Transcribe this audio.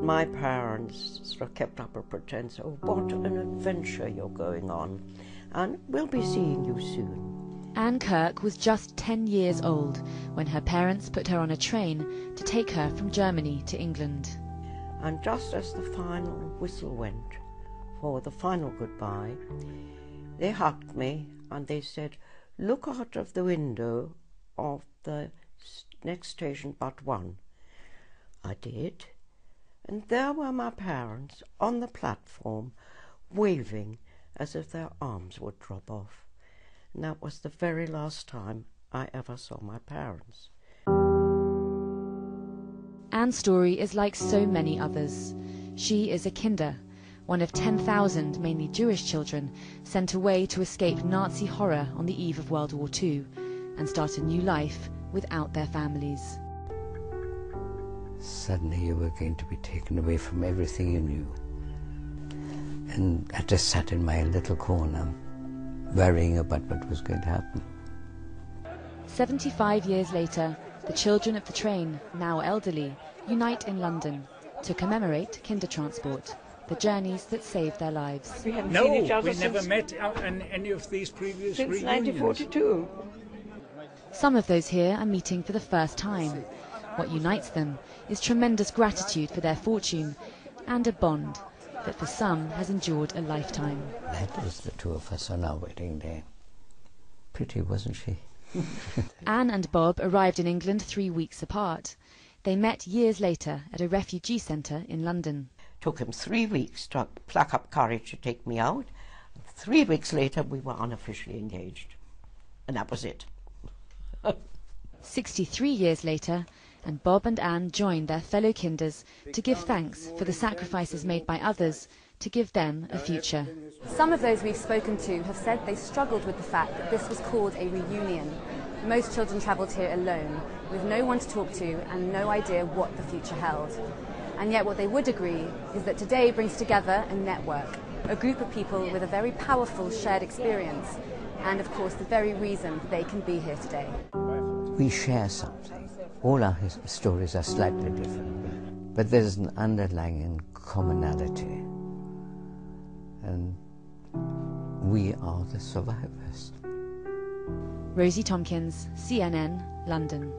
My parents sort of kept up a pretense of what an adventure you're going on, and we'll be seeing you soon. Anne Kirk was just 10 years old when her parents put her on a train to take her from Germany to England. And just as the final whistle went for the final goodbye, they hugged me and they said, "Look out of the window of the next station but one." I did, and there were my parents on the platform waving as if their arms would drop off. And that was the very last time I ever saw my parents. Anne's story is like so many others. She is a Kinder, one of 10,000 mainly Jewish children sent away to escape Nazi horror on the eve of World War II and start a new life without their families. Suddenly you were going to be taken away from everything you knew. And I just sat in my little corner, worrying about what was going to happen. 75 years later, the children of the train, now elderly, unite in London to commemorate Kindertransport, the journeys that saved their lives. We never met in any of these previous reunions. Since 1942. Some of those here are meeting for the first time. What unites them is tremendous gratitude for their fortune and a bond that for some has endured a lifetime. That is the two of us on our wedding day. Pretty, wasn't she? Anne and Bob arrived in England 3 weeks apart. They met years later at a refugee centre in London. Took him 3 weeks to pluck up courage to take me out. 3 weeks later we were unofficially engaged. And that was it. 63 years later, and Bob and Anne joined their fellow Kinders to give thanks for the sacrifices made by others to give them a future. Some of those we've spoken to have said they struggled with the fact that this was called a reunion. Most children travelled here alone, with no one to talk to and no idea what the future held. And yet what they would agree is that today brings together a network, a group of people with a very powerful shared experience, and of course the very reason they can be here today. We share something. All our stories are slightly different, but there's an underlying commonality. And we are the survivors. Rosie Tompkins, CNN, London.